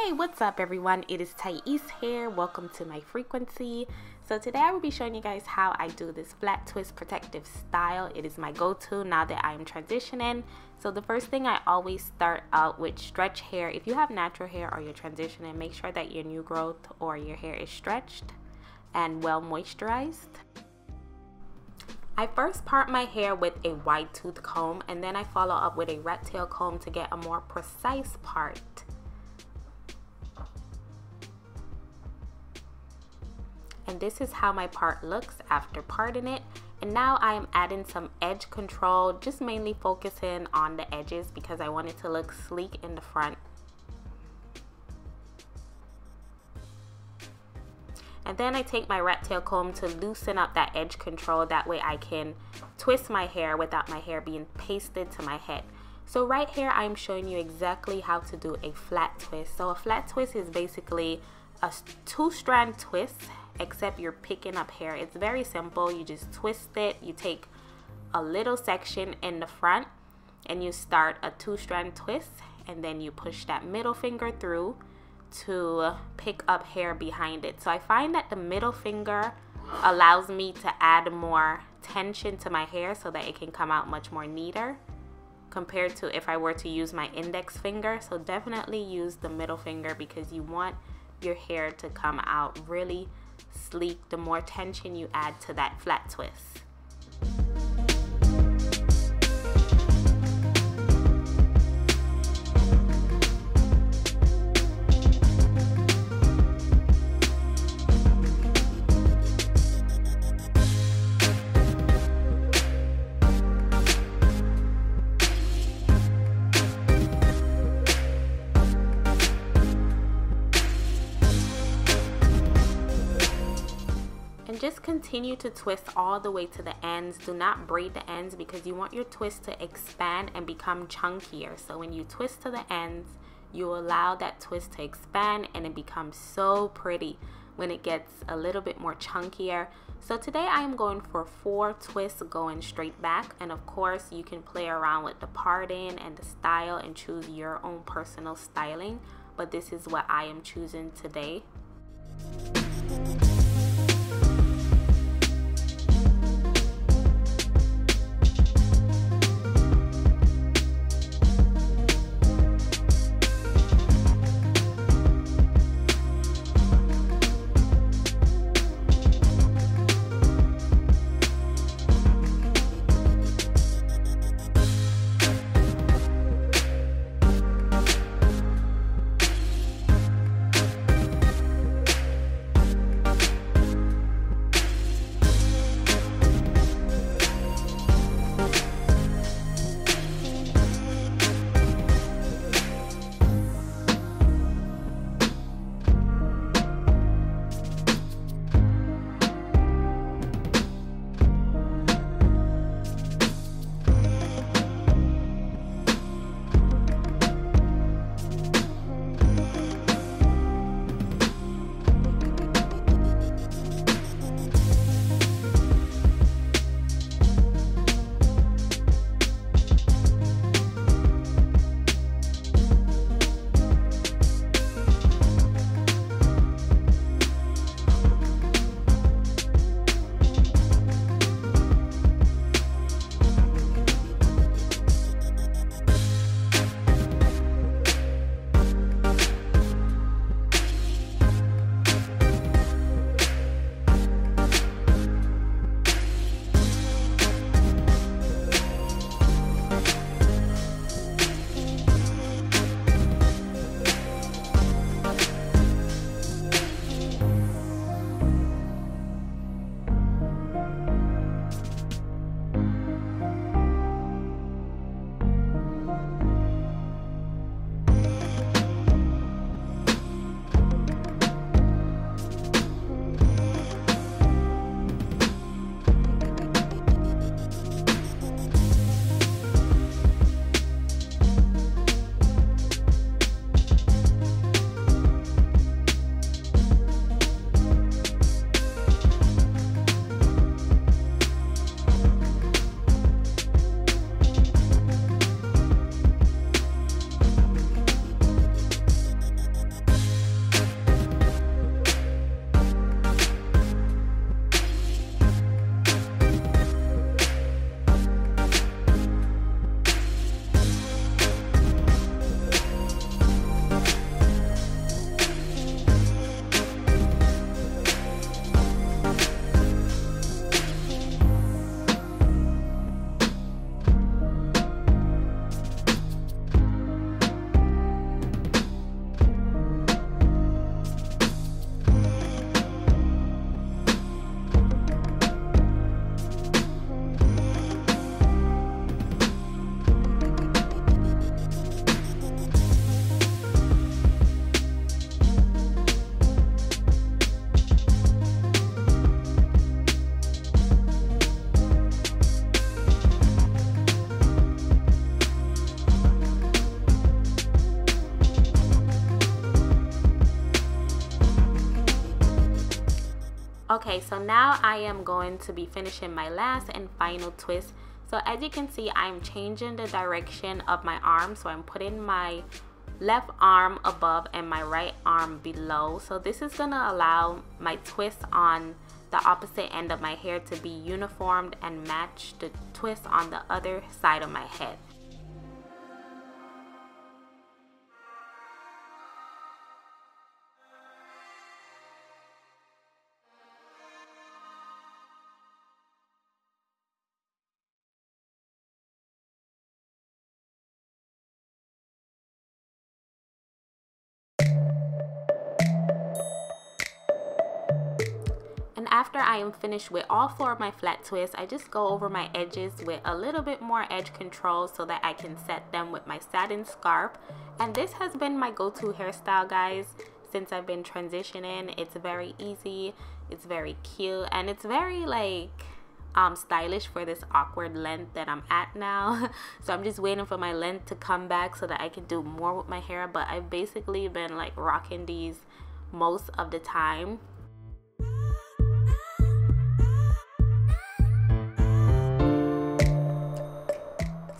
Hey, what's up everyone? It is Thais here. Welcome to my frequency. So today I will be showing you guys how I do this flat twist protective style. It is my go-to now that I am transitioning. So the first thing, I always start out with stretch hair. If you have natural hair or you're transitioning, make sure that your new growth or your hair is stretched and well moisturized. I first part my hair with a wide tooth comb, and then I follow up with a rat tail comb to get a more precise part. And this is how my part looks after parting it. And now I am adding some edge control, just mainly focusing on the edges because I want it to look sleek in the front. And then I take my rat tail comb to loosen up that edge control. That way I can twist my hair without my hair being pasted to my head. So right here I'm showing you exactly how to do a flat twist. So a flat twist is basically a two-strand twist, except you're picking up hair. It's very simple. You just twist it. You take a little section in the front and you start a two-strand twist, and then you push that middle finger through to pick up hair behind it. So I find that the middle finger allows me to add more tension to my hair so that it can come out much more neater compared to if I were to use my index finger. So definitely use the middle finger because you want your hair to come out really sleek the more tension you add to that flat twist. Just continue to twist all the way to the ends. Do not braid the ends because you want your twist to expand and become chunkier. So when you twist to the ends, you allow that twist to expand and it becomes so pretty when it gets a little bit more chunkier. So today I am going for 4 twists going straight back, and of course you can play around with the parting and the style and choose your own personal styling, but this is what I am choosing today. Okay, so now I am going to be finishing my last and final twist. So as you can see, I'm changing the direction of my arm. So I'm putting my left arm above and my right arm below. So this is gonna allow my twist on the opposite end of my hair to be uniformed and match the twist on the other side of my head. And after I am finished with all 4 of my flat twists, I just go over my edges with a little bit more edge control so that I can set them with my satin scarf. And this has been my go-to hairstyle, guys, since I've been transitioning. It's very easy, it's very cute, and it's very like stylish for this awkward length that I'm at now. So I'm just waiting for my length to come back so that I can do more with my hair. But I've basically been like rocking these most of the time.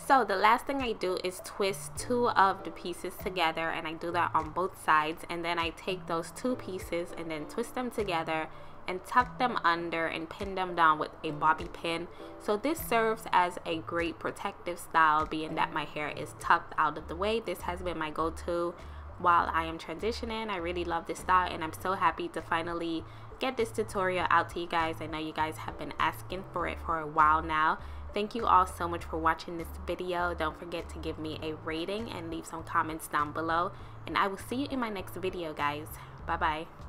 So the last thing I do is twist 2 of the pieces together, and I do that on both sides, and then I take those 2 pieces and then twist them together and tuck them under and pin them down with a bobby pin. So this serves as a great protective style, being that my hair is tucked out of the way. This has been my go-to while I am transitioning. I really love this style, and I'm so happy to finally get this tutorial out to you guys. I know you guys have been asking for it for a while now. Thank you all so much for watching this video. Don't forget to give me a rating and leave some comments down below, and I will see you in my next video, guys. Bye bye.